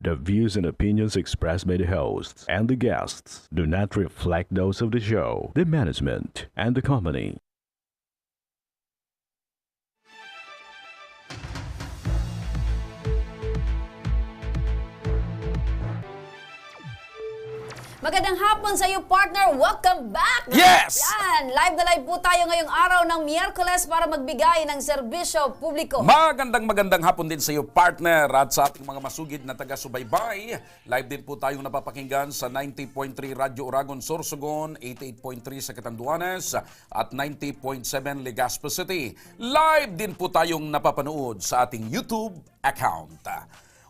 The views and opinions expressed by the hosts and the guests do not reflect those of the show, the management, and the company. Magandang hapon sa iyo, partner. Welcome back! Yes! Yan, live na live po tayo ngayong araw ng Miyerkules para magbigay ng serbisyo publiko. Magandang hapon din sa iyo, partner, at sa ating mga masugid na taga-subaybay. Live din po tayong napapakinggan sa 90.3 Radyo Oragon, Sorsogon, 88.3 sa Catanduanes, at 90.7 Legazpo City. Live din po tayong napapanood sa ating YouTube account.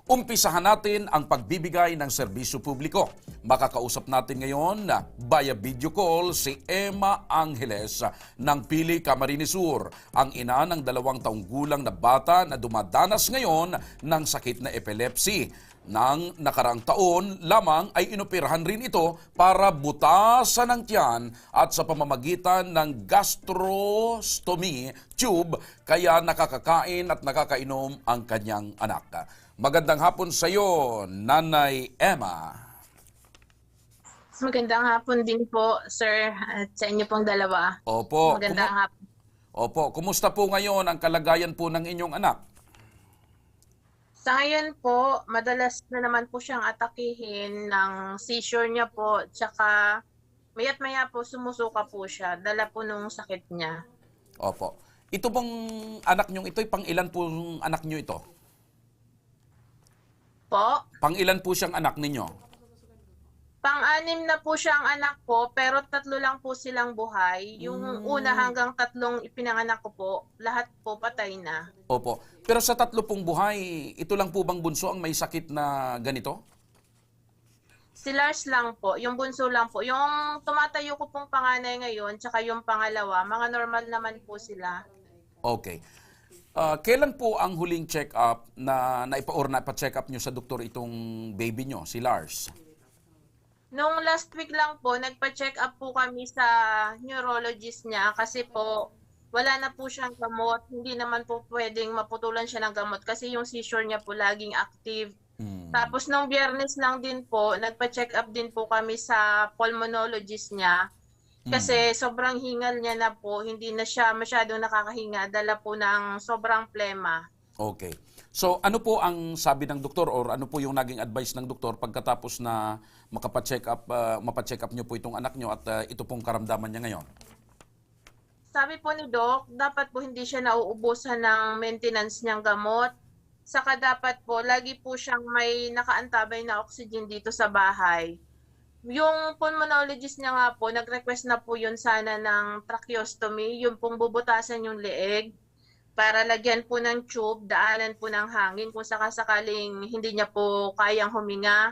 Umpisahan natin ang pagbibigay ng serbisyo publiko. Makakausap natin ngayon via video call si Emma Angeles ng Pili, Camarines Sur, ang ina ng 2 taong gulang na bata na dumadanas ngayon ng sakit na epilepsy. Nang nakaraang taon lamang ay inoperahan rin ito para butasan ng tiyan at sa pamamagitan ng gastrostomy tube, kaya nakakakain at nakakainom ang kanyang anak. Magandang hapon sa iyo, Nanay Emma. Magandang hapon din po, sir, at sa inyo pong dalawa. Opo. Magandang hapon. Opo, kumusta po ngayon ang kalagayan po ng inyong anak? Sa ngayon po, madalas na naman po siyang atakihin ng seizure niya po, tsaka maya't maya po sumusuka po siya, dala po nung sakit niya. Opo. Ito bang anak niyong ito, pang ilan po anak niyo ito? Po, Pang ilan po siyang anak ninyo? pang-anim na po siyang anak ko, pero 3 lang po silang buhay. Yung una hanggang 3 ipinanganak ko po, lahat po patay na. Opo. Pero sa 3 pong buhay, ito lang po bang bunso ang may sakit na ganito? Si Lars lang po, yung bunso lang po. Yung tumatayo ko pong panganay ngayon, tsaka yung pangalawa, mga normal naman po sila. Okay. Kailan po ang huling check-up na naipa-check up nyo sa doktor itong baby nyo, si Lars? Nung last week lang po, nagpa-check up po kami sa neurologist niya kasi po wala na po siyang gamot. Hindi naman po pwedeng maputulan siya ng gamot kasi yung seizure niya po laging active. Tapos nung Biyernes lang din po, nagpa-check up din po kami sa pulmonologist niya. Kasi sobrang hingal niya na po, hindi na siya masyadong nakakahinga, dala po ng sobrang plema. Okay. So ano po ang sabi ng doktor or ano po yung naging advice ng doktor pagkatapos na mapacheck up nyo po itong anak nyo at ito pong karamdaman niya ngayon? Sabi po ni Doc, dapat po hindi siya nauubusan ng maintenance niyang gamot. Saka dapat po, lagi po siyang may nakaantabay na oxygen dito sa bahay. Yung pulmonologist niya nga po, nag-request na po yun sana ng tracheostomy, yung pong bubutasan yung leeg para lagyan po ng tube, daanan po ng hangin kung sakasakaling hindi niya po kayang huminga.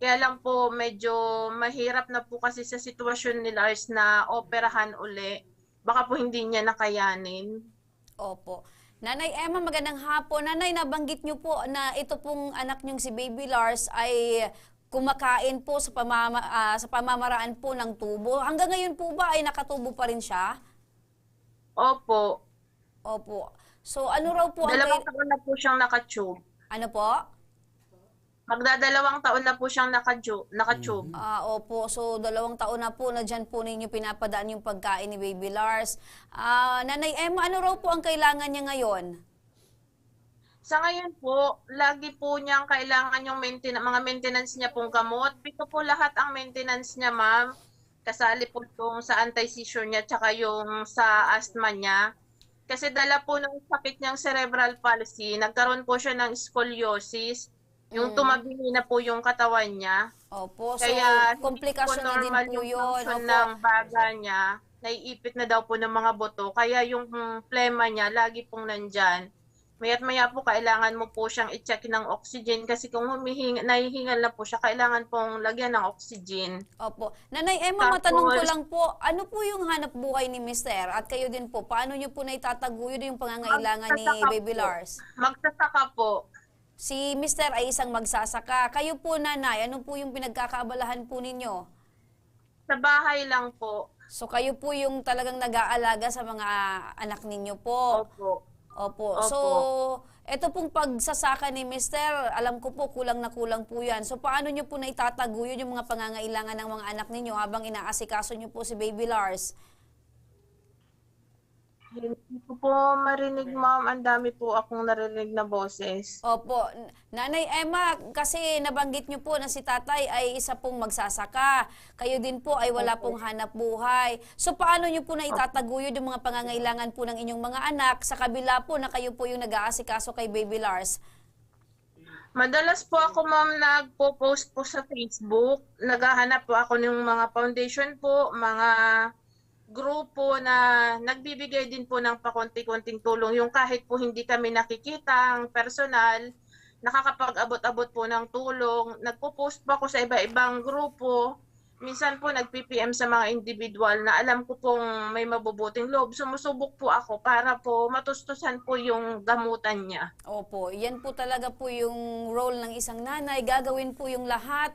Kaya lang po medyo mahirap na po kasi sa sitwasyon ni Lars na operahan uli. Baka po hindi niya nakayanin. Opo. Nanay Emma, magandang hapon. Nanay, nabanggit niyo po na ito pong anak niyong si Baby Lars ay kumakain po sa pamamaraan po ng tubo. Hanggang ngayon po ba ay nakatubo pa rin siya? Opo. Opo. So ano raw po ang... 2 taon na po siyang naka-tube. Ano po? Magdadalawang taon na po siyang naka-tube. Opo. So 2 taon na po na dyan po ninyo pinapadaan yung pagkain ni Baby Lars. Nanay Emma, ano raw po ang kailangan niya ngayon? Sa ngayon po, lagi po niyang kailangan yung mga maintenance niya pong gamot. Pito po lahat ang maintenance niya, ma'am. Kasali po itong sa anti-seizure niya tsaka yung sa asthma niya. Kasi dala po ng sakit niyang cerebral palsy, nagkaroon po siya ng scoliosis. Yung tumabingi na po yung katawan niya. Opo. So Kaya komplikasyon na din normal po yung yun. function Opo. ng baga niya. Naiipit na daw po ng mga buto. Kaya yung plema niya lagi pong nandyan. Maya't maya po kailangan mo po siyang i-check ng oxygen kasi kung nahihingal na po siya, kailangan pong lagyan ng oxygen. Opo. Nanay Emma, Tapos, matanong ko lang po, ano po yung hanap buhay ni Mister? At kayo din po, paano niyo po naitataguyod yung pangangailangan ni Magsasaka Baby po. Lars? Magsasaka po. Si Mister ay isang magsasaka. Kayo po, nanay, ano po yung pinagkakaabalahan po ninyo? Sa bahay lang po. So kayo po yung talagang nag-aalaga sa mga anak ninyo po. Opo. Opo. Opo. So, Ito pong pagsasaka ni Mister, alam ko po kulang na kulang po yan. So paano nyo po na itataguyod yung mga pangangailangan ng mga anak ninyo habang inaasikaso nyo po si Baby Lars? Hindi ko po marinig, ma'am. Ang dami po akong narinig na boses. Opo. Nanay Emma, kasi nabanggit nyo po na si tatay ay isa pong magsasaka. Kayo din po ay wala pong hanap buhay. So paano nyo po na itataguyod yung mga pangangailangan po ng inyong mga anak sa kabila po na kayo po yung nag-aasikaso kay Baby Lars? Madalas po ako, ma'am, nagpo-post po sa Facebook. Naghahanap po ako ng mga foundation po, mga grupo na nagbibigay din po ng pakonti-konting tulong. Yung kahit po hindi kami nakikita ang personal, nakakapag-abot-abot po ng tulong. Nagpo-post po ako sa iba-ibang grupo. Minsan po nag-PPM sa mga individual na alam ko pong may mabubuting loob. Sumusubok po ako para po matustusan po yung gamutan niya. Opo, yan po talaga po yung role ng isang nanay. Gagawin po yung lahat,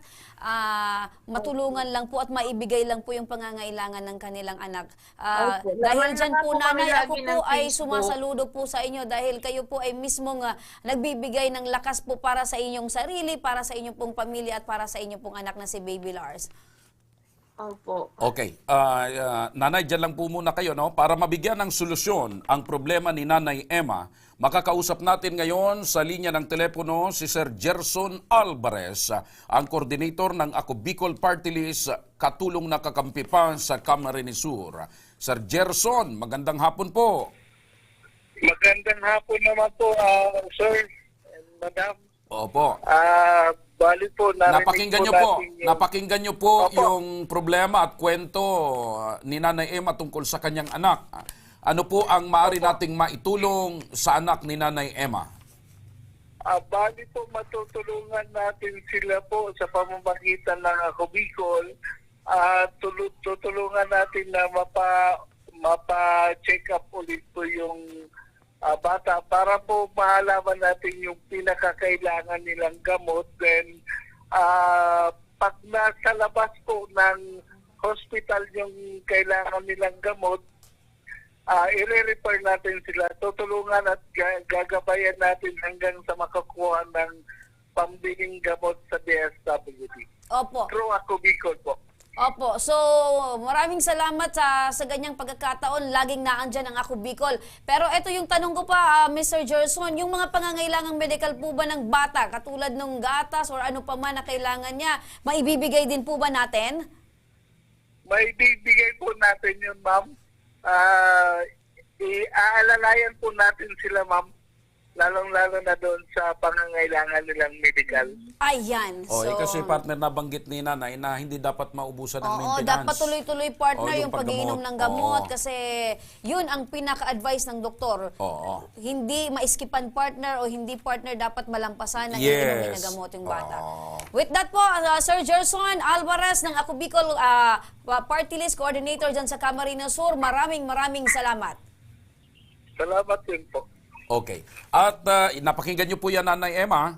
matulungan lang po at maibigay lang po yung pangangailangan ng kanilang anak. Opo. Dahil Laman dyan na po, po kami nanay, lagi ako ng po ay Facebook. sumasaludo po sa inyo dahil kayo po ay mismong nagbibigay ng lakas po para sa inyong sarili, para sa inyong pong pamilya at para sa inyong pong anak na si Baby Lars. Opo. Okay. Nanay, dyan lang po muna kayo, no? Para mabigyan ng solusyon ang problema ni Nanay Emma, makakausap natin ngayon sa linya ng telepono si Sir Gerson Alvarez, ang coordinator ng Ako Bicol Party List, katulong na kakampi pa sa Camarines Sur. Sir Gerson, magandang hapon po. Magandang hapon naman po, sir and madam. Opo. Bali po, Napakinggan nyo po Opo. yung problema at kwento ni Nanay Emma tungkol sa kanyang anak. Ano po ang maaari nating maitulong sa anak ni Nanay Emma? Bali po, matutulungan natin sila po sa pamamagitan ng Ako Bicol. Tutulungan natin na mapa-check up ulit po yung bata para po mahalaman natin yung pinakakailangan nilang gamot. Then, pag nasa labas po ng hospital yung kailangan nilang gamot, i-refer natin sila. Tutulungan at gagabayan natin hanggang sa makakuha ng pambiling gamot sa DSWD. Opo. Through Ako Bicol po. Opo. So, maraming salamat sa ganyang pagkakataon. Laging naandyan ang Ako Bicol. Pero ito yung tanong ko pa, Mr. Gerson, yung mga pangangailangang medical po ba ng bata, katulad ng gatas or ano pa man na kailangan niya, maibibigay din po ba natin? May bibigay po natin yun, ma'am. Iaalalayan po natin sila, ma'am. Lalong-lalo na doon sa pangangailangan nilang medical. Ayan. Kasi partner, nabanggit ni Nanay na hindi dapat maubusan ng Oo, maintenance. dapat tuloy-tuloy partner Oo, yung pag-iinom ng gamot kasi yun ang pinaka-advice ng doktor. Oo. Hindi maiskipan partner o hindi partner dapat malampasan ng Yes. iinumin na gamot yung bata. Oo. With that po, Sir Gerson Alvarez ng Ako Bicol Party List Coordinator dyan sa Camarines Sur, maraming salamat. Salamat din po. Okay. At napakinggan niyo po yan, Nanay Emma,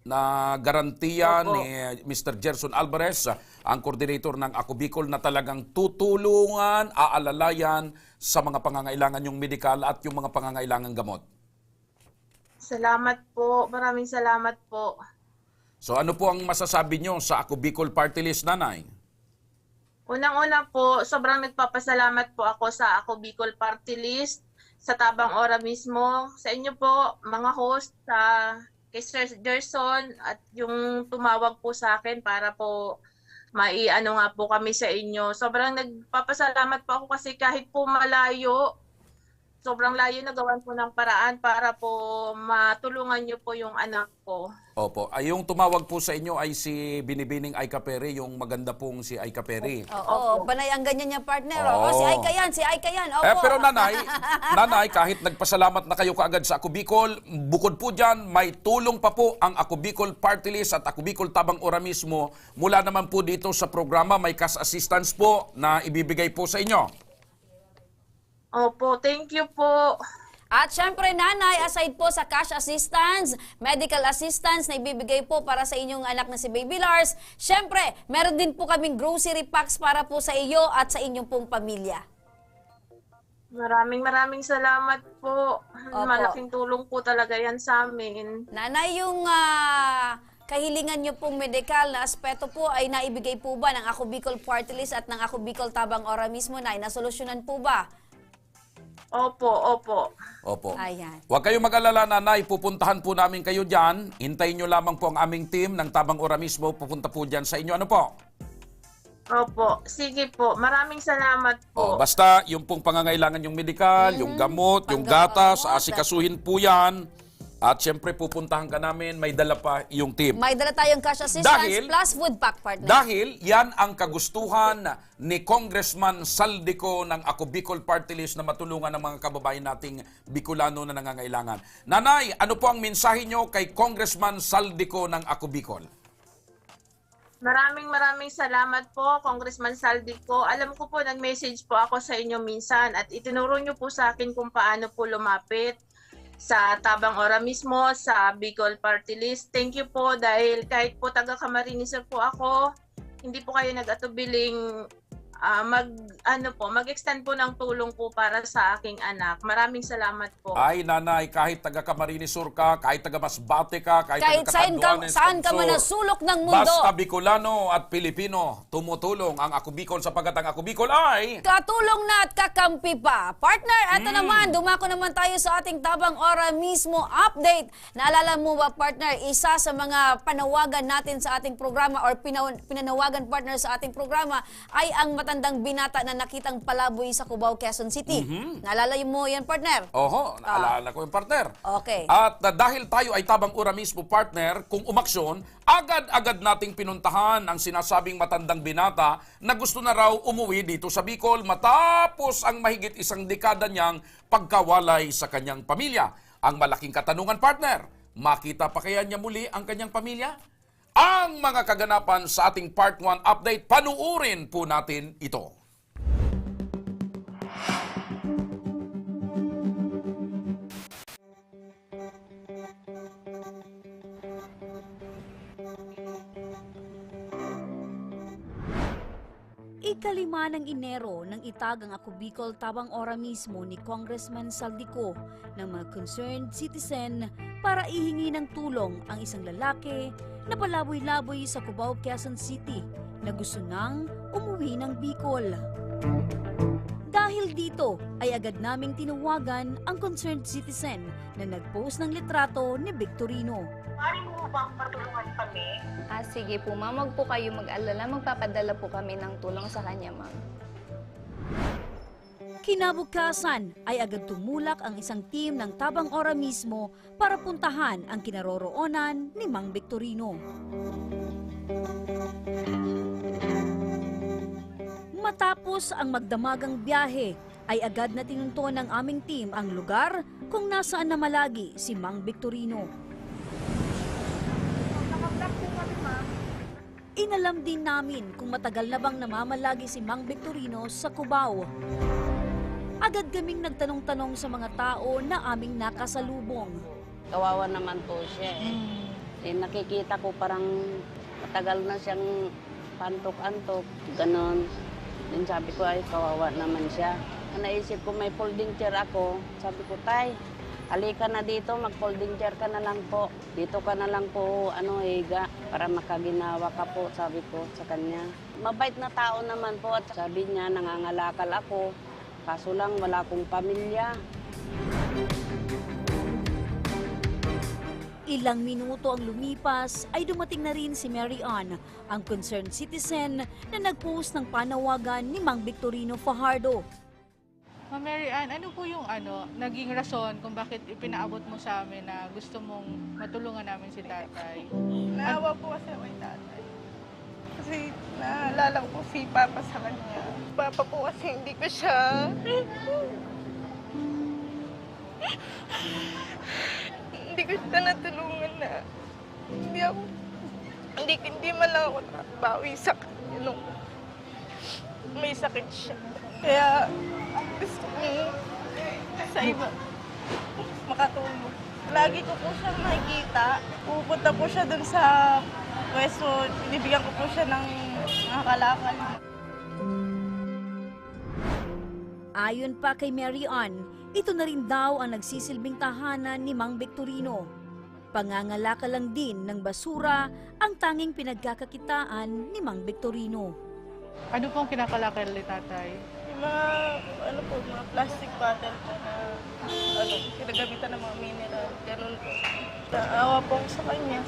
na garantiya Opo. ni Mr. Gerson Alvarez, ang coordinator ng Ako Bicol, na talagang tutulungan, aalalayan sa mga pangangailangan yung medikal at yung mga pangangailangan gamot. Salamat po. Maraming salamat po. So ano po ang masasabi niyo sa Ako Bicol Party List, Nanay? Unang-una po, sobrang nagpapasalamat po ako sa Ako Bicol Party List, sa Tabang Ora mismo, sa inyo po, mga host, kay Sir Gerson, at yung tumawag po sa akin para po maiano nga po kami sa inyo. Sobrang nagpapasalamat po ako kasi kahit po malayo, sobrang layo na gawan po ng paraan para po matulungan niyo po yung anak ko. Opo. Ay, yung tumawag po sa inyo ay si Binibining Aika Peri, yung maganda pong si Aika Peri. Oo, panay ang ganyan niya partner. Oo. Si Aika yan. Opo. Pero nanay, kahit nagpasalamat na kayo kaagad sa Ako Bicol, bukod po dyan, may tulong pa po ang Ako Bicol Party List at Ako Bicol Tabang Ora mismo. Mula naman po dito sa programa, may cash assistance po na ibibigay po sa inyo. Opo, thank you po. At syempre, nanay, aside po sa cash assistance, medical assistance na ibibigay po para sa inyong anak na si Baby Lars, syempre, meron din po kaming grocery packs para po sa iyo at sa inyong pong pamilya. Maraming salamat po. Opo. Malaking tulong po talaga yan sa amin. Nanay, yung kahilingan nyo pong medikal na aspeto po ay naibigay po ba ng Ako Bicol Party List at ng Ako Bicol Tabang Ora mismo, Nay? Nasolusyonan po ba? Opo. Opo. Ayan. Huwag kayong mag-alala, Nanay. Pupuntahan po namin kayo dyan. Hintayin nyo lamang po ang aming team ng Tabang Ora mismo. Pupunta po dyan sa inyo. Ano po? Opo. Sige po. Maraming salamat po. Basta yung pong pangangailangan yung medikal, yung gamot, yung gatas, asikasuhin po yan. At syempre pupuntahan ka namin, may dala pa yung team. May dala tayong cash assistance Dahil- plus food pack, partner. Dahil yan ang kagustuhan ni Congressman Saldico ng Ako Bicol Party List na matulungan ng mga kababayan nating Bicolano na nangangailangan. Nanay, ano po ang mensahe nyo kay Congressman Saldico ng Ako Bicol? Maraming salamat po, Congressman Saldico. Alam ko po, nag-message po ako sa inyo minsan at itinuro niyo po sa akin kung paano po lumapit sa Tabang Ora mismo, sa Bicol Party List. Thank you po dahil kahit po taga Camarines Sur po ako, hindi po kayo nag-atubiling mag-extend po ng tulong po para sa aking anak. Maraming salamat po. Ay, Nanay, kahit taga Camarines Sur ka, kahit taga Masbate ka, kahit Kahit taga Catanduanes, saan ka man Sur, nasulok ng mundo. basta Bicolano at Pilipino, tumutulong ang Ako Bicol sapagkat ang Ako Bicol ay... Katulong na at kakampi pa. Partner, eto naman, dumako naman tayo sa ating Tabang Ora mismo update. Naalala mo ba, partner, isa sa mga panawagan natin sa ating programa or pinanawagan, partner, sa ating programa ay ang matandang binata na nakitang palaboy sa Cubao, Quezon City. Naalala mo yan, partner? Oho, naalala ko yung partner. Okay. At dahil tayo ay Tabang Ora mismo, partner, kung umaksyon, agad-agad nating pinuntahan ang sinasabing matandang binata na gusto na raw umuwi dito sa Bicol matapos ang mahigit isang dekada niyang pagkawalay sa kanyang pamilya. Ang malaking katanungan, partner, makita pa kaya niya muli ang kanyang pamilya? Ang mga kaganapan sa ating Part 1 update, panuurin po natin ito. Ikalima ng Enero nang itagang Ako Bicol Tabang Ora mismo ni Congressman Saldico ng mga concerned citizen para ihingi ng tulong ang isang lalaki na palaboy-laboy sa Cubao, Quezon City na gusto nang umuwi ng Bicol. Dahil dito ay agad naming tinawagan ang concerned citizen na nag-post ng litrato ni Victorino. Sige po ma'am, wag po kayo mag-alala. Magpapadala po kami ng tulong sa kanya, ma'am. Kinabukasan ay agad tumulak ang isang team ng Tabang Ora mismo para puntahan ang kinaroroonan ni Mang Victorino. Matapos ang magdamagang biyahe, ay agad na tinunto ng aming team ang lugar kung nasaan na malagi si Mang Victorino. Inalam din namin kung matagal na bang namamalagi si Mang Victorino sa Cubao. Agad kaming nagtanong-tanong sa mga tao na aming nakasalubong. Kawawa naman po siya nakikita ko parang matagal na siyang pantok-antok, ganon. Then sabi ko ay kawawa naman siya. Naisip ko may folding chair ako. Sabi ko, tay, halika na dito, mag-folding chair ka na lang po. Dito ka na lang po, higa, para makaginawa ka po, sabi ko sa kanya. Mabait na tao naman po at sabi niya, nangangalakal ako. Kaso lang, wala akong pamilya. Ilang minuto ang lumipas ay dumating na rin si Mary Ann, ang concerned citizen na nag-post ng panawagan ni Mang Victorino Fajardo. Ma'am Mary Ann, ano po yung naging rason kung bakit ipinaabot mo sa amin na gusto mong matulungan namin si tatay? Naawa po kasi ako kay tatay. Kasi naalala ko si Papa sa kanya. Papa po kasi hindi ko siya... hindi ko siya natulungan na. Hindi man lang ako nakabawi sa kanya nung may sakit siya. Kaya gusto ko sa iba makatulong. Lagi ko po siyang nakikita. Pupunta po siya dun sa pwesto. Binibigyan ko po siya ng kalakal. Ayon pa kay Mary Ann, ito na rin daw ang nagsisilbing tahanan ni Mang Victorino. Pangangalaka lang din ng basura ang tanging pinagkakakitaan ni Mang Victorino. Ano pong kinakalakal ni tatay? Yung mga plastic bottle po na pinagamitan ng mga mineral. Ganun po. Naawa po ako sa kanya.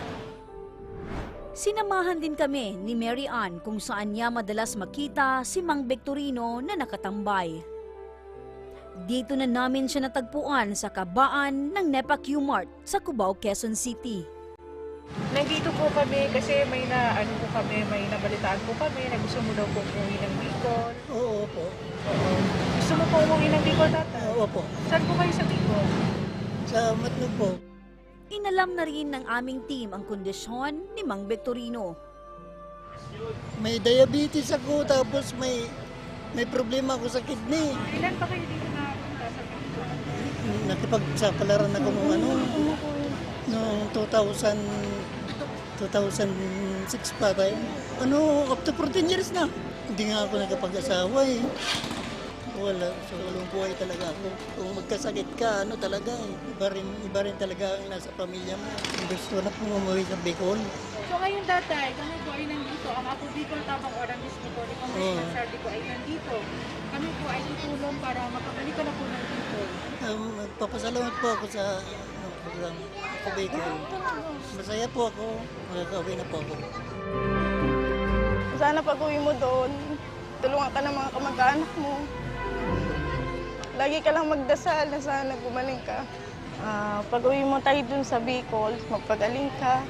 Sinamahan din kami ni Mary Ann kung saan niya madalas makita si Mang Victorino na nakatambay. Dito na namin siya natagpuan sa kabaan ng NEPA Q-Mart sa Cubao, Quezon City. Nandito po kami kasi may nabalitaan po kami na gusto mo daw po umuwi ng Bicol. Oo po. Oo. Gusto mo po umuwi ng Bicol, tatay? Oo po. Saan po kayo sa Bicol? Sa Matnog po. Inalam na rin ng aming team ang kondisyon ni Mang Victorino. May diabetes ako tapos may problema ako sa kidney. Ilan pa kayo dito na punta sa Bicol? Nakipagsapalaran ako noong 2006 pa tayo. Up to 14 years na. Hindi nga ako nagkapag-asawa eh. Wala, so walang buhay talaga ako. Kung magkasakit ka, talaga eh. Iba rin talaga ang nasa pamilya mo. Gusto na kong umuwi sa Bicol. So ngayon, tatay, kami po ay nandito. Ang ako Bicol Tabang Oramis po ni Congressman Saldi ko ay nandito. Kami po ay tutulong para makabalik ka na po ng Bicol. Papasalamat po ako sa program. Ako Bicol. Masaya po ako. Makakauwi na po ako. Sana pag-uwi mo doon, tulungan ka ng mga kamag-anak mo. Lagi ka lang magdasal na sana gumaling ka. Pag-uwi mo tayo dun sa Bicol, magpagaling ka.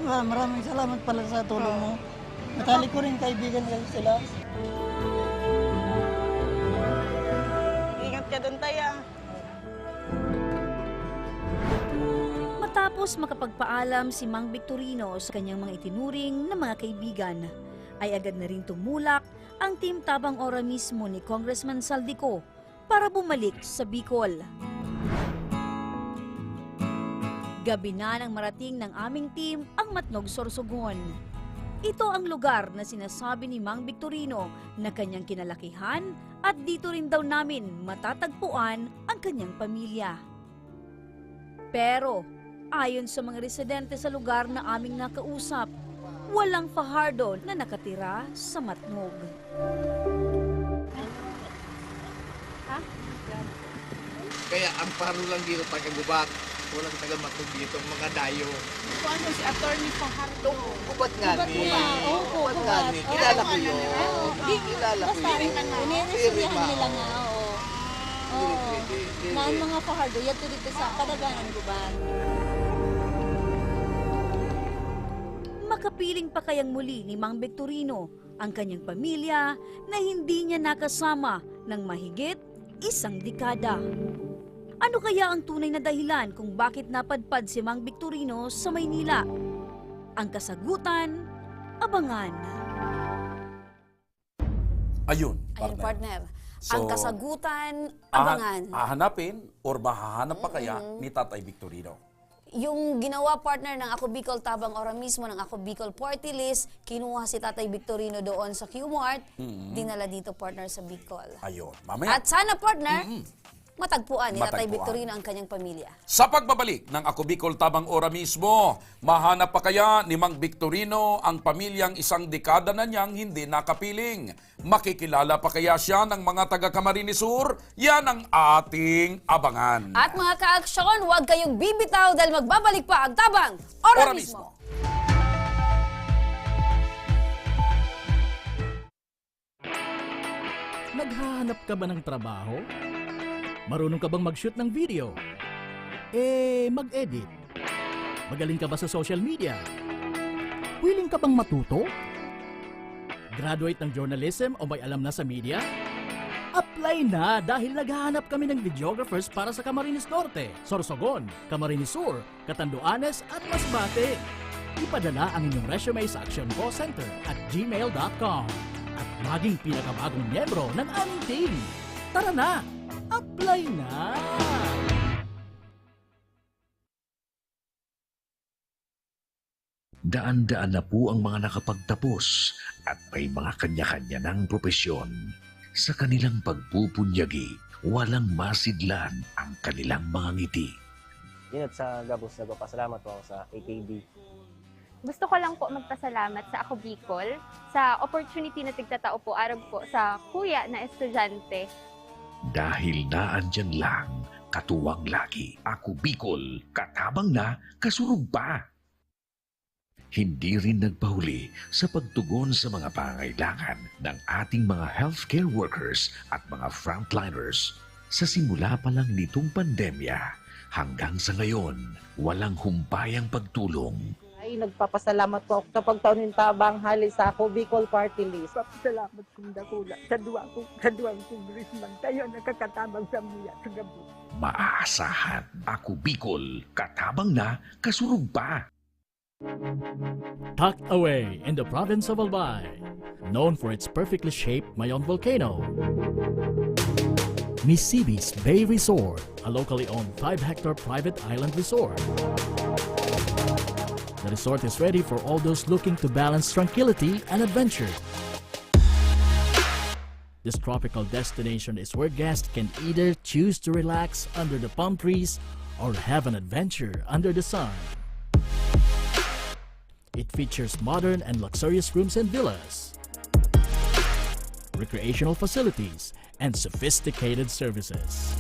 Maraming salamat pala sa tulong mo. Matalik ko rin kaibigan kasi sila. Ingat ka dun, Taya. Matapos makapagpaalam si Mang Victorino sa kanyang mga itinuring na mga kaibigan, ay agad na rin tumulak ang Team Tabang Ora mismo ni Congressman Saldico para bumalik sa Bicol. Gabi na nang marating ng aming team ang Matnog, Sorsogon. Ito ang lugar na sinasabi ni Mang Victorino na kanyang kinalakihan at dito rin daw namin matatagpuan ang kanyang pamilya. Pero ayon sa mga residente sa lugar na aming nakausap, walang Fajardo na nakatira sa Matnog. Kaya ang paro lang dito taga-gubat. Walang taga-Matnog dito, mga dayo. So ano si Attorney Fajardo? Gubat nga ni. Gubat nga ni. Kilala ko yun. Kilala ko yun. Iniresulihan nila nga, oo. Na ang mga Fajardo, yato dito sa Kadaganan, Gubat. Makapiling pa kayang muli ni Mang Victorino ang kanyang pamilya na hindi niya nakasama ng mahigit isang dekada. Ano kaya ang tunay na dahilan kung bakit napadpad si Mang Victorino sa Maynila? Ang kasagutan, abangan. Ayun, Ayun, partner. partner. So, ang kasagutan, abangan. Hahanapin or mahahanap pa kaya ni Tatay Victorino? Yung ginawa partner ng Ako Bicol Tabang Ora mismo ng Ako Bicol Party List, kinuha si Tatay Victorino doon sa Q-Mart, dinala dito partner sa Bicol. Ayun, mamaya. At sana partner, matagpuan ni Tatay Matagpuan. Victorino ang kanyang pamilya. Sa pagbabalik ng Ako Bicol Tabang Ora mismo, mahanap pa kaya ni Mang Victorino ang pamilyang isang dekada na niyang hindi nakapiling? Makikilala pa kaya siya ng mga taga Camarines Sur? Yan ang ating abangan. At mga ka-aksyon, huwag kayong bibitaw dahil magbabalik pa ang Tabang Ora mismo. Naghahanap ka ba ng trabaho? Marunong ka bang mag-shoot ng video? Mag-edit? Magaling ka ba sa social media? Willing ka bang matuto? Graduate ng journalism o may alam na sa media? Apply na dahil naghahanap kami ng videographers para sa Camarines Norte, Sorsogon, Camarines Sur, Catanduanes at Masbate. Ipadala ang inyong resume sa actioncallcenter@gmail.com at maging pinakabagong miyembro ng aming team. Tara na! Apply na! Daan-daan na po ang mga nakapagtapos at may mga kanya-kanya ng propesyon. Sa kanilang pagpupunyagi, walang masidlan ang kanilang mga ngiti. Yun at sa Gabos, nagpapasalamat po ako sa AKB. Gusto ko lang po magpasalamat sa Ako Bicol sa opportunity na tigtatao po araw po sa kuya na estudyante. Dahil naandyan lang, katuwang lagi, Ako Bicol, katabang na, kasurug pa. Hindi rin nagpahuli sa pagtugon sa mga pangailangan ng ating mga healthcare workers at mga frontliners. Sa simula pa lang nitong pandemya, hanggang sa ngayon, walang humpayang pagtulong. Ay, nagpapasalamat po ako sa pagtaon ng tabang hali sa Ako Bicol Party List. Papasalamat kong dakula sa duwang congressman tayo nakakatabang sa mga sa gabi. Maaasahan, Ako Bicol, katabang na, kasurug pa. Tucked away in the province of Albay, known for its perfectly shaped Mayon volcano, Miss Sibi's Bay Resort, a locally owned 5-hectare private island resort. The resort is ready for all those looking to balance tranquility and adventure. This tropical destination is where guests can either choose to relax under the palm trees or have an adventure under the sun. It features modern and luxurious rooms and villas, recreational facilities, and sophisticated services.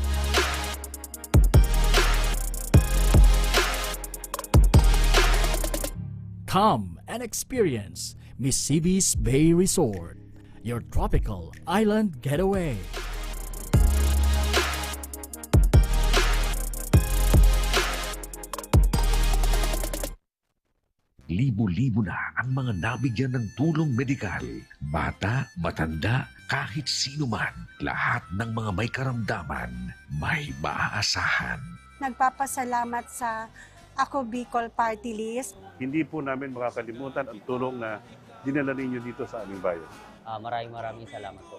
Come and experience Miss Sibi's Bay Resort, your tropical island getaway. Libo-libo na ang mga nabigyan ng tulong medikal. Bata, matanda, kahit sino man, lahat ng mga may karamdaman, may maaasahan. Nagpapasalamat sa Ako Bicol Party List. Hindi po namin makakalimutan ang tulong na dinala ninyo dito sa aming bayan. Maraming salamat po.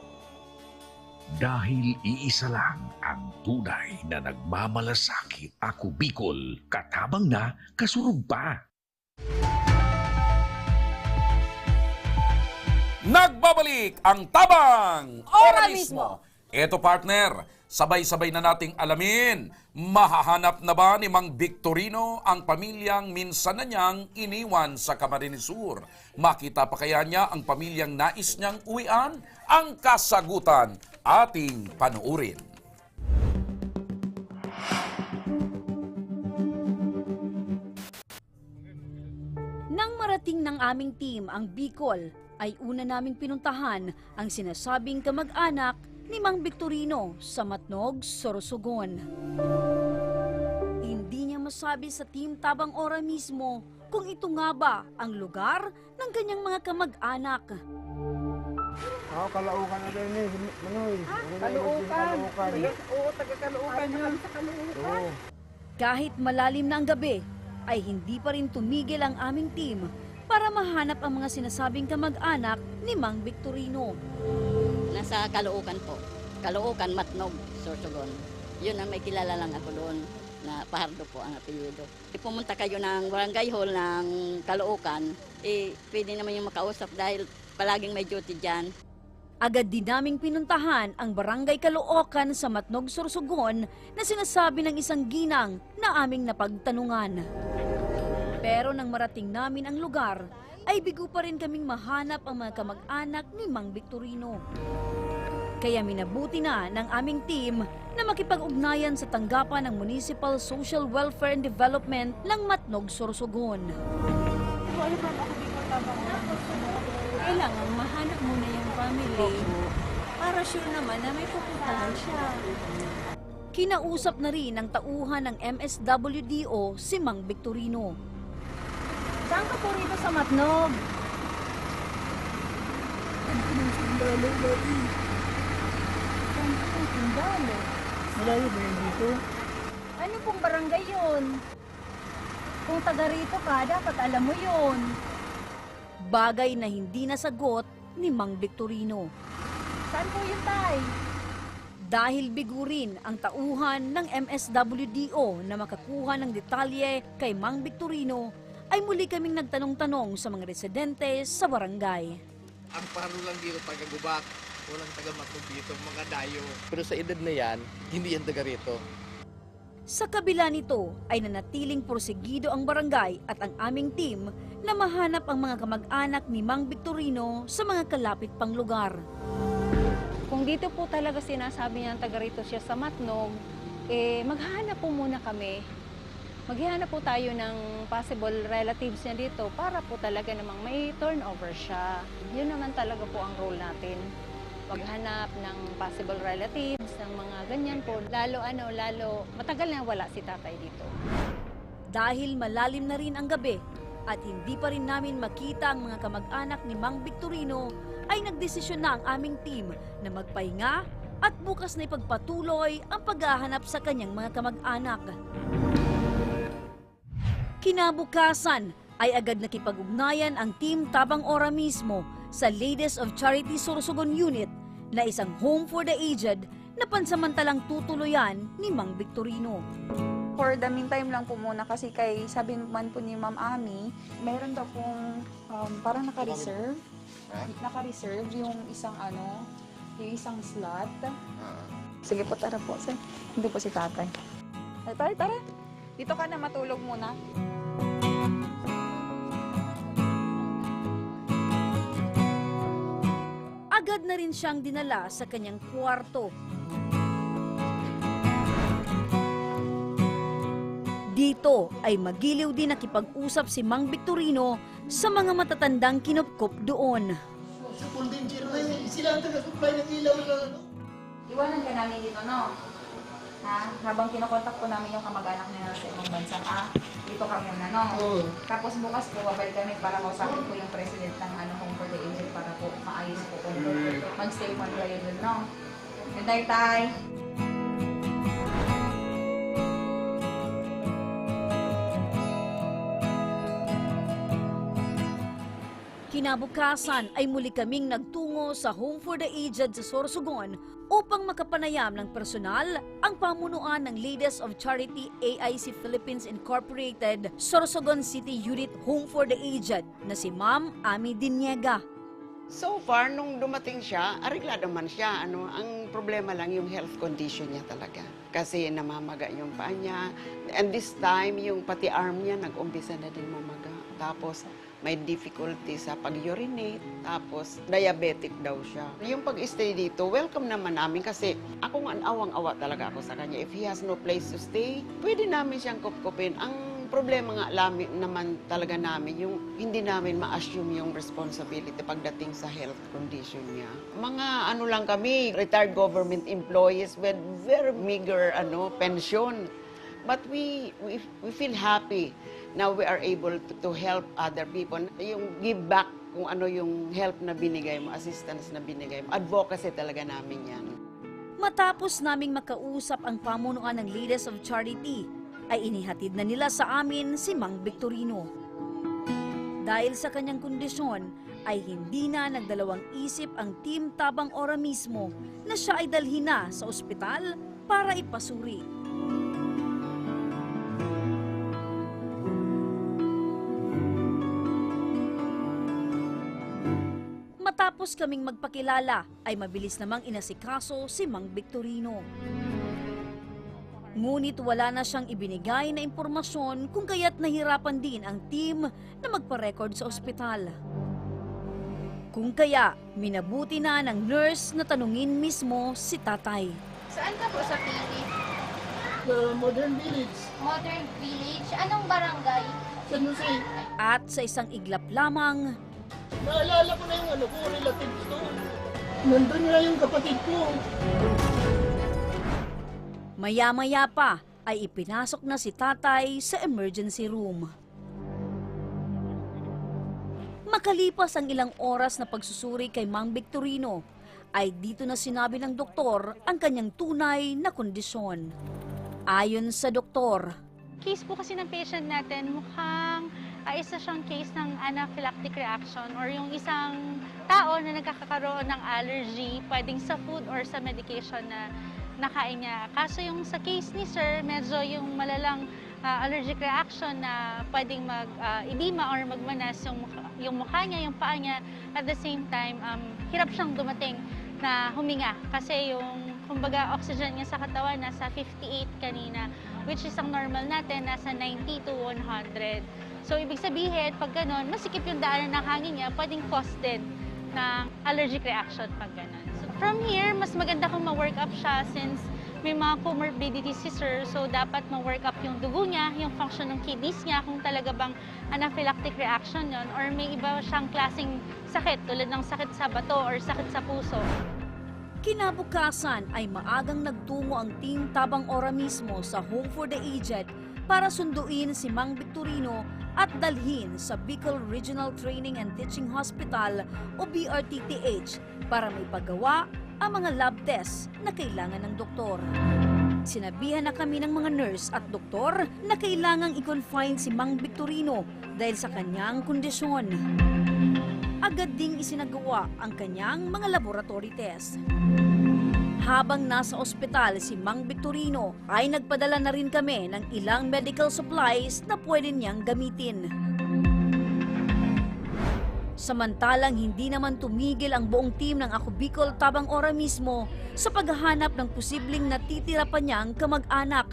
Dahil iisa lang ang tunay na nagmamalasakit. Ako Bicol, katabang na, kasurug pa. Nagbabalik ang Tabang Ora Mismo. Eto partner, sabay-sabay na nating alamin, mahahanap na ba ni Mang Victorino ang pamilyang minsan na niyang iniwan sa Camarines Sur? Makita pa kaya niya ang pamilyang nais niyang uwian? Ang kasagutan ating panuurin. Nang marating ng aming team ang Bicol, ay una naming pinuntahan ang sinasabing kamag-anak ni Mang Victorino sa Matnog, Sorsogon. Hindi niya masabi sa Team Tabang Ora mismo kung ito nga ba ang lugar ng kanyang mga kamag-anak. Kalaukan na rin eh, Manoy. Kalaukan. Oo, taga-Kalaukan yun. Sa Kalaukan. Kahit malalim na ang gabi, ay hindi pa rin tumigil ang aming team para mahanap ang mga sinasabing kamag-anak ni Mang Victorino. Nasa Caloocan po. Caloocan, Matnog, Sorsogon. Yun ang may kilala lang ako doon na Pahardo po ang apelyido. Pumunta kayo ng barangay hall ng Caloocan, pwede naman yung makausap dahil palaging may duty dyan. Agad din naming pinuntahan ang barangay Caloocan sa Matnog, Sorsogon na sinasabi ng isang ginang na aming napagtanungan. Pero nang marating namin ang lugar, ay bigo pa rin kaming mahanap ang mga kamag-anak ni Mang Victorino. Kaya minabuti na ng aming team na makipag-ugnayan sa tanggapan ng Municipal Social Welfare and Development ng Matnog, Sorsogon. Kailangan mahanap muna yung family para sure naman na may pupuntahan siya. Kinausap na rin ng tauhan ng MSWDO si Mang Victorino. Saan ka po rito sa Matnog? Sundalo, Lodi. Saan ka po Sundalo? Malayo ba yun dito? Ano pong barangay yun? Kung taga rito ka, dapat alam mo yun. Bagay na hindi nasagot ni Mang Victorino. Saan po yun, Tay? Dahil bigo rin ang tauhan ng MSWDO na makakuha ng detalye kay Mang Victorino, ay muli kaming nagtanong-tanong sa mga residente sa barangay. Ang plano lang dito, taga-Gubat, Walang taga Matug dito, mga dayo. Pero sa edad na yan, hindi yan taga rito. Sa kabila nito ay nanatiling porsigido ang barangay at ang aming team na mahanap ang mga kamag-anak ni Mang Victorino sa mga kalapit pang lugar. Kung dito po talaga sinasabi niya taga rito siya sa Matnog, maghahanap po muna kami. Maghahanap po tayo ng possible relatives niya dito para po talaga namang may turnover siya. Yun naman talaga po ang role natin. Maghanap ng possible relatives, ng mga ganyan po. Lalo matagal na wala si tatay dito. Dahil malalim na rin ang gabi at hindi pa rin namin makita ang mga kamag-anak ni Mang Victorino, ay nagdesisyon na ang aming team na magpahinga at bukas na ipagpatuloy ang paghahanap sa kanyang mga kamag-anak. Kinabukasan ay agad nakipag-ugnayan ang Team Tabang Ora mismo sa Ladies of Charity Sorsogon Unit na isang home for the aged na pansamantalang tutuluyan ni Mang Victorino. For the meantime lang po muna kasi sabi man po ni Ma'am Ami, meron daw pong parang naka-reserve. Naka-reserve yung isang slot. Sige po, tara po. Hindi po si tatay. Tara. Dito ka na matulog muna. Agad na rin siyang dinala sa kanyang kwarto. Dito ay magiliw din nakipag-usap si Mang Victorino sa mga matatandang kinupkop doon. Sa condenser na yun, sila ang taga-supply ng ilaw na Iwanan ka namin dito, no? Ha? Habang kinokontak po namin yung kamag-anak nila sa ibang bansa, dito kami na, no? Tapos bukas po, babalik kami para kausapin po yung president ng Home for the Aged para po maayos po kung mag-stay mo kayo dun, no? Good night, Tay! Kinabukasan ay muli kaming nagtungo sa Home for the Aged sa Sorsogon upang makapanayam ng personal ang pamunuan ng Ladies of Charity AIC Philippines Incorporated Sorsogon City Unit Home for the Aged na si Ma'am Ami Diniega. So far, nung dumating siya, areglado man siya. Ang problema lang yung health condition niya talaga. Kasi namamaga yung paa niya. And this time, yung pati arm niya, nag-umpisa na din mamaga. Tapos, may difficulty sa pag-urinate, tapos diabetic daw siya. Yung pag-stay dito, welcome naman namin kasi ako nga awang-awa talaga ako sa kanya. If he has no place to stay, pwede namin siyang kupkupin. Ang problema nga naman talaga namin, yung hindi namin ma-assume yung responsibility pagdating sa health condition niya. Mga lang kami, retired government employees with very meager pension. But we feel happy. Now we are able to help other people. Yung give back kung ano yung help na binigay mo, assistance na binigay mo. Advocacy talaga namin yan. Matapos naming makausap ang pamunuan ng Ladies of Charity, ay inihatid na nila sa amin si Mang Victorino. Dahil sa kanyang kondisyon, ay hindi na nagdalawang isip ang Team Tabang Ora mismo na siya ay dalhin na sa ospital para ipasuri. Matapos kaming magpakilala, ay mabilis namang inasikaso si Mang Victorino. Ngunit wala na siyang ibinigay na impormasyon kung kaya't nahirapan din ang team na magpa-record sa ospital. Kung kaya, minabuti na ng nurse na tanungin mismo si tatay. Saan ka po sa Pili? Modern Village. Modern Village? Anong barangay? San Jose. At sa isang iglap lamang, naalala ko na yung relatives ko. Nandun nga yung kapatid ko. Maya-maya pa ay ipinasok na si tatay sa emergency room. Makalipas ang ilang oras na pagsusuri kay Mang Victorino, ay dito na sinabi ng doktor ang kanyang tunay na kondisyon. Ayon sa doktor, case po kasi ng patient natin mukhang isa siyang case ng anaphylactic reaction or yung isang tao na nagkakaroon ng allergy pwedeng sa food or sa medication na nakain niya. Kaso yung sa case ni sir, medyo yung malalang allergic reaction na pwedeng mag-edema or magmanas yung mukha niya, yung paa niya. At the same time, hirap siyang dumating na huminga. Kasi yung, kumbaga, oxygen niya sa katawan nasa 58 kanina, which is ang normal natin, nasa 90 to 100. So, ibig sabihin, pag ganon, masikip yung daanan ng hangin niya, pwedeng cause din ng allergic reaction pag ganon. So, from here, mas maganda kung ma-work up siya since may mga comorbidities si sir, so dapat ma-work up yung dugo niya, yung function ng kidneys niya, kung talaga bang anaphylactic reaction yon or may iba siyang klaseng sakit tulad ng sakit sa bato or sakit sa puso. Kinabukasan ay maagang nagtungo ang Team Tabang Ora mismo sa Home for the Aged para sunduin si Mang Victorino at dalhin sa Bicol Regional Training and Teaching Hospital o BRTTH para may paggawa ang mga lab tests na kailangan ng doktor. Sinabihan na kami ng mga nurse at doktor na kailangang i-confine si Mang Victorino dahil sa kanyang kondisyon. Agad ding isinagawa ang kanyang mga laboratory test. Habang nasa ospital si Mang Victorino ay nagpadala na rin kami ng ilang medical supplies na pwede niyang gamitin. Samantalang hindi naman tumigil ang buong team ng Ako Bicol Tabang Ora mismo sa paghahanap ng posibleng natitira pa niyang kamag-anak.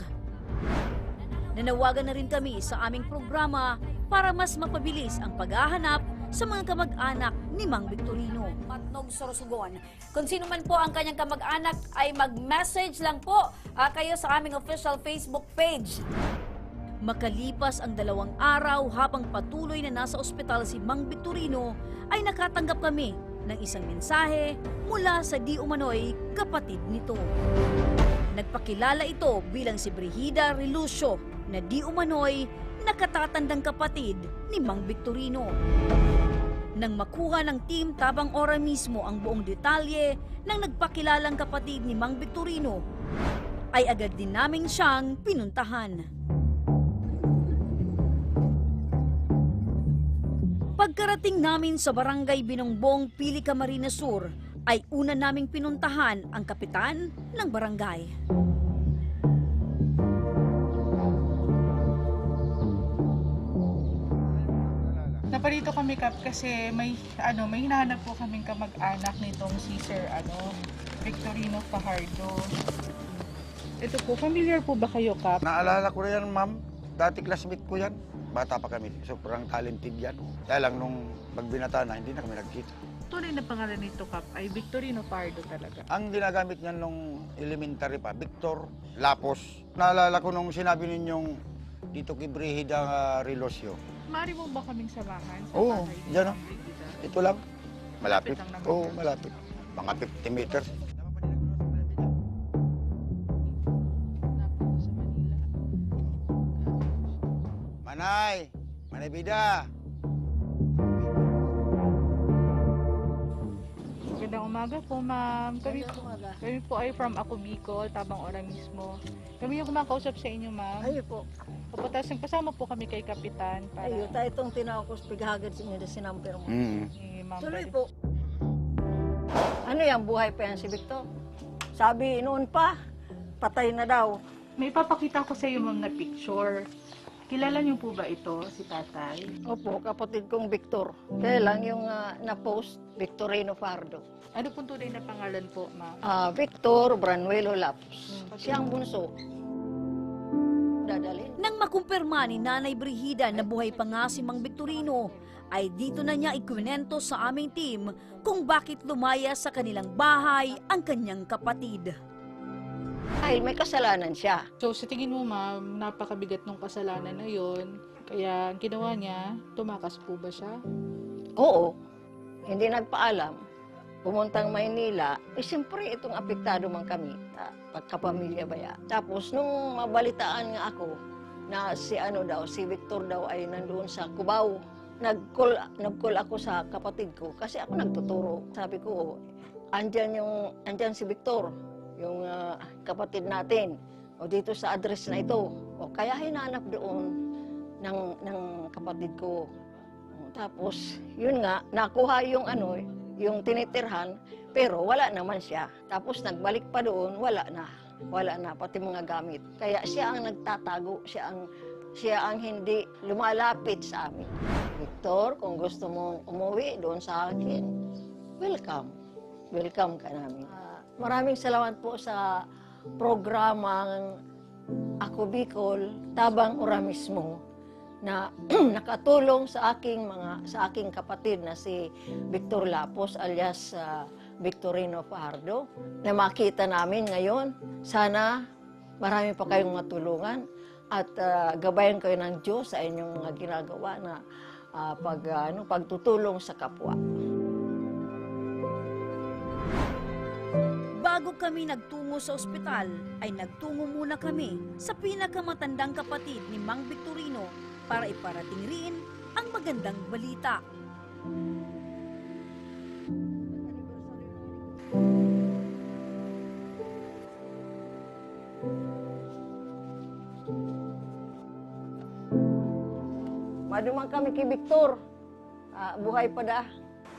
Nanawagan na rin kami sa aming programa para mas mapabilis ang paghahanap sa mga kamag-anak ni Mang Victorino. Matnog Sorsogon. Kung sino man po ang kanyang kamag-anak ay mag-message lang po kayo sa aming official Facebook page. Makalipas ang 2 araw habang patuloy na nasa ospital si Mang Victorino, ay nakatanggap kami ng isang mensahe mula sa di umano'y kapatid nito. Nagpakilala ito bilang si Brigida Relucio na di umano'y nakatatandang kapatid ni Mang Victorino. Nang makuha ng Team Tabang Ora mismo ang buong detalye ng nagpakilalang kapatid ni Mang Victorino, ay agad din namin siyang pinuntahan. Pagkarating namin sa Barangay Binongbong, Pili, Camarines Sur, ay una naming pinuntahan ang kapitan ng barangay. Naparito kami, Kap, kasi may hinahanap po kaming kamag-anak nitong si Sir Victorino Fajardo. Ito po, familiar po ba kayo, Kap? Naalala ko na yan, ma'am. Dati classmate ko yan. Bata pa kami. Sobrang talented yan. Kaya lang nung magbinata na, hindi na kami nagkita. Tunay na pangalan nito, Kap, ay Victorino Fajardo talaga. Ang ginagamit niyan nung elementary pa, Victor Lapos. Naalala ko nung sinabi ninyong dito kay Brigida Relucio. Maaari mo ba kaming samahan sa Oo, bahay ni dyan o. Mang Brigida? Ito lang. Malapit. lang naman Oo, yan. malapit. Mga 50 meters. Manay! Manay Bida! Magandang umaga po, ma'am. Kami po ay from Ako Bicol, Tabang Ora mismo. Kami yung kumakausap sa inyo, ma'am. Ayo po. Tapos kasama po kami kay Kapitan. Para Ayo, tayo itong tinawag ko sa pighagad sa inyo na sinamper mo. ni Ma'am Tuloy Brady. po. Ano yan, buhay pa yan si Victor? Sabi noon pa, patay na daw. May ipapakita ko sa iyo, ma'am, na picture. Kilala niyo po ba ito, si tatay? Opo, kapatid kong Victor. Kaya lang yung na-post, Victorino Fajardo. Ano pong tunay na pangalan po, ma'am? Victor Branuelo Lapos. Siya ang bunso. Dadalhin. Nang makumpirma ni Nanay Brigida na buhay pa nga si Mang Victorino, ay dito na niya ikwento sa aming team kung bakit lumaya sa kanilang bahay ang kanyang kapatid. Dahil may kasalanan siya. So, sa tingin mo, ma'am, napakabigat ng kasalanan na yon. Kaya, ang ginawa niya, tumakas po ba siya? Oo. Hindi nagpaalam. Pumuntang Maynila, siyempre itong apektado man kami, pagkapamilya baya. Tapos nung mabalitaan nga ako na si Victor daw ay nandoon sa Cubao, nag-call ako sa kapatid ko kasi ako nagtuturo. Sabi ko, andyan si Victor, yung kapatid natin, o dito sa address na ito. O kaya hinanap doon ng kapatid ko. Tapos, yun nga, nakuha yung tinitirhan, pero wala naman siya. Tapos nagbalik pa doon, wala na, pati mga gamit. Kaya siya ang nagtatago, siya ang hindi lumalapit sa amin. Victor, kung gusto mong umuwi doon sa akin, welcome. welcome ka namin. Maraming salamat po sa programang Ako Bicol, Tabang Ora mismo, na nakatulong sa aking kapatid na si Victor Lapos alias Victorino Fajardo, na makita namin ngayon. Sana marami pa kayong matulungan at gabayan kayo ng Diyos sa inyong mga ginagawa na pagtutulong sa kapwa. Bago kami nagtungo sa ospital, ay nagtungo muna kami sa pinakamatandang kapatid ni Mang Victorino para iparating rin ang magandang balita. Madumang kami kay Victor. Buhay pa da.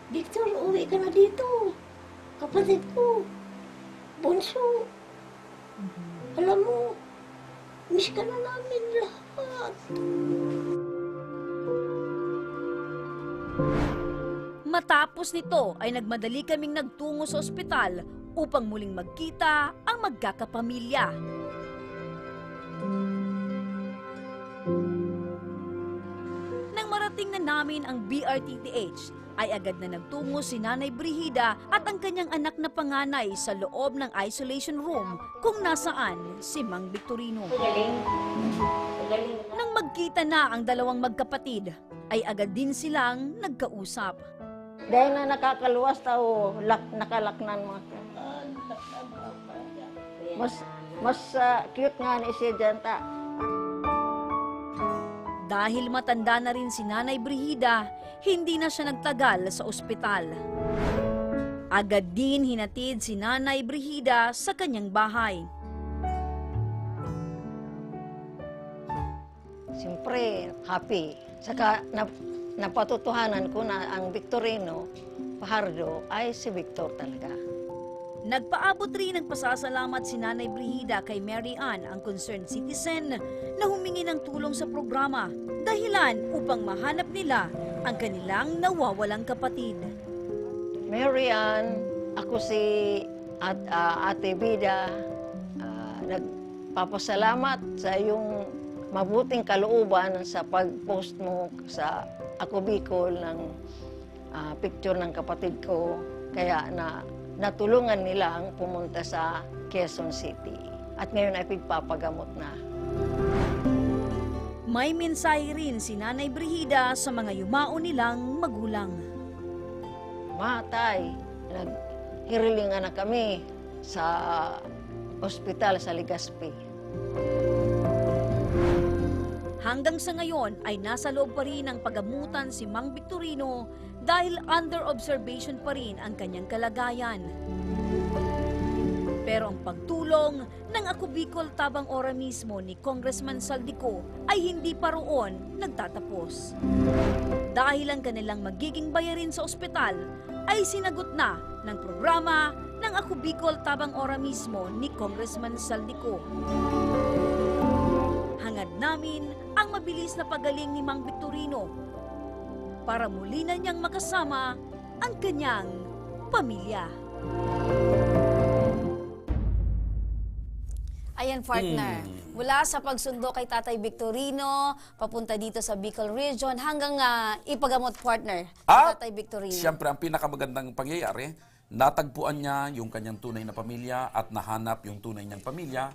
Victor, uwi ka na dito. Kapatid ko. Bunso. Alam mo, miss ka na namin lahat. Matapos nito ay nagmadali kaming nagtungo sa ospital upang muling magkita ang magkakapamilya. Nang marating na namin ang BRTTH, ay agad na nagtungo si Nanay Brigida at ang kanyang anak na panganay sa loob ng isolation room kung nasaan si Mang Victorino. Nang magkita na ang dalawang magkapatid, ay agad din silang nagkausap. Dahil na nakakaluwas tao, nakalaknan mga. Mas cute nga ni siya dyan ta. Dahil matanda na rin si Nanay Brigida, hindi na siya nagtagal sa ospital. Agad din hinatid si Nanay Brigida sa kanyang bahay. Siyempre, happy. Saka napatutuhanan ko na ang Victorino Fajardo ay si Victor talaga. Nagpaabot rin ng pasasalamat si Nanay Brigida kay Mary Ann, ang concerned citizen, na humingi ng tulong sa programa, dahilan upang mahanap nila ang kanilang nawawalang kapatid. Mary Ann, ako si Ate Bida, nagpapasalamat sa iyong mabuting kalooban sa pag-post mo sa Ako Bicol ng picture ng kapatid ko. Kaya natulungan nila ang pumunta sa Quezon City. At ngayon ay pagpapagamot na. May mensahe rin si Nanay Brigida sa mga yumao nilang magulang. Matay, naghirilingan na kami sa ospital sa Legazpi. Hanggang sa ngayon ay nasa loob pa rin ang pagamutan si Mang Victorino dahil under observation pa rin ang kanyang kalagayan. Pero ang pagtulong ng Ako Bicol Tabang Ora mismo ni Congressman Saldico ay hindi pa roon nagtatapos. Dahil ang kanilang magiging bayarin sa ospital ay sinagot na ng programa ng Ako Bicol Tabang Ora mismo ni Congressman Saldico. Hangad namin ang mabilis na pagaling ni Mang Victorino para muli na niyang makasama ang kanyang pamilya. Ayan, partner. Mula sa pagsundo kay Tatay Victorino, papunta dito sa Bicol Region, hanggang ipagamot, partner, At Tatay Victorino. siyempre, ang pinakamagandang pangyayari, natagpuan niya yung kanyang tunay na pamilya at nahanap yung tunay niyang pamilya.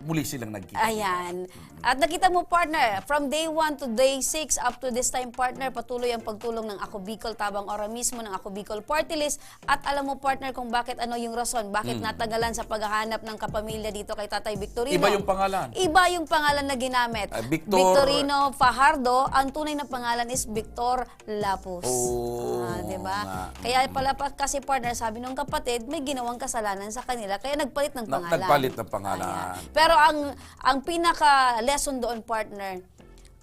Muli silang nagkita. Ayan. At nakita mo, partner, from day 1 to day 6 up to this time, partner, patuloy ang pagtulong ng Ako Bicol Tabang Ora mismo, ng Ako Bicol Party List. At alam mo, partner, kung bakit ano yung rason, bakit natagalan sa paghahanap ng kapamilya dito kay Tatay Victorino. Iba yung pangalan. Iba yung pangalan na ginamit. Victorino Fajardo. Ang tunay na pangalan is Victor Lapus. Diba? Kaya pala kasi, partner, sabi nung kapatid, may ginawang kasalanan sa kanila, kaya nagpalit ng pangalan. Nagpalit ng pangalan. Pero ang pinaka-lesson doon, partner,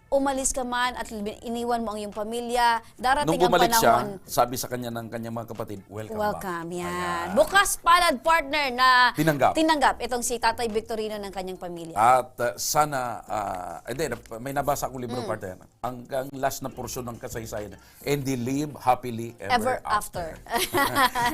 umalis ka man at iniwan mo ang iyong pamilya, darating Nung bumalik ang panahon. siya, sabi sa kanya ng kanyang mga kapatid, welcome back. Yan. Bukas palad, partner, na Tinanggap itong si Tatay Victorino ng kanyang pamilya. At sana, may nabasa akong libro, partner. hanggang last na porsyon ng kasaysayan. And they live happily ever after.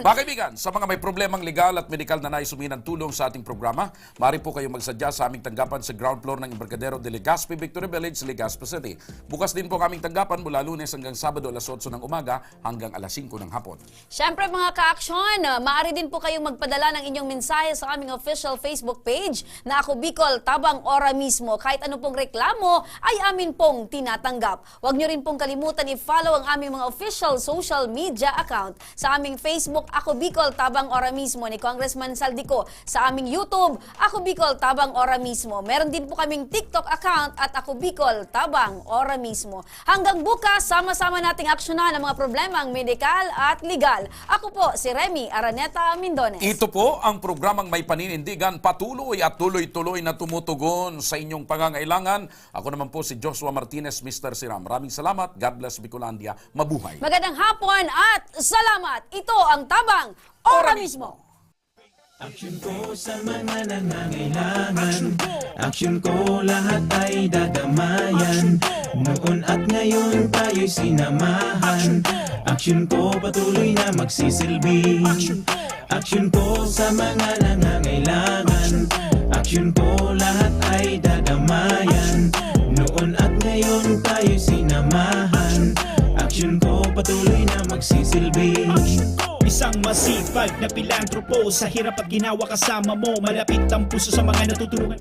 Mga kaibigan, sa mga may problemang legal at medikal na nais humingi ng tulong sa ating programa, maaari po kayong magsadya sa aming tanggapan sa ground floor ng Embarcadero de Legazpi, Victory Village, Legazpi City. Bukas din po kaming tanggapan mula Lunes hanggang Sabado alas 8 ng umaga hanggang alas 5 ng hapon. Siyempre mga ka-aksyon, maaari din po kayong magpadala ng inyong mensahe sa aming official Facebook page na Ako Bicol Tabang Ora mismo. Kahit ano pong reklamo ay amin pong tinatanggap. Huwag nyo rin pong kalimutan i-follow ang aming mga official social media account sa aming Facebook Ako Bicol Tabang Ora mismo ni Congressman Saldico, sa aming YouTube Ako Bicol Tabang Ora mismo. Meron din po kaming TikTok account at Ako Bicol Tabang Ora mismo. Hanggang bukas, sama-sama nating aksyonan ang mga problemang medikal at legal. Ako po si Remy Araneta Mindones. Ito po ang programang may paninindigan, patuloy at tuloy-tuloy na tumutugon sa inyong pangangailangan. Ako naman po si Joshua Martinez, Mr. Siram. Maraming salamat. God bless Bicolandia. Mabuhay. Magandang hapon at salamat. Ito ang Tabang Ora mismo. Aksyon ko sa mga nangangailangan. Aksyon ko lahat ay dadamayan. Noon at ngayon tayo'y sinamahan. Aksyon ko patuloy na magsisilbi. Aksyon ko sa mga nangangailangan. Aksyon ko lahat ay dadamayan. Noon at ngayon tayo'y sinamahan. Aksyon ko patuloy na magsisilbi. Isang masipag na pilantropo, sa hirap at ginawa kasama mo, malapit ang puso sa mga natutulungan.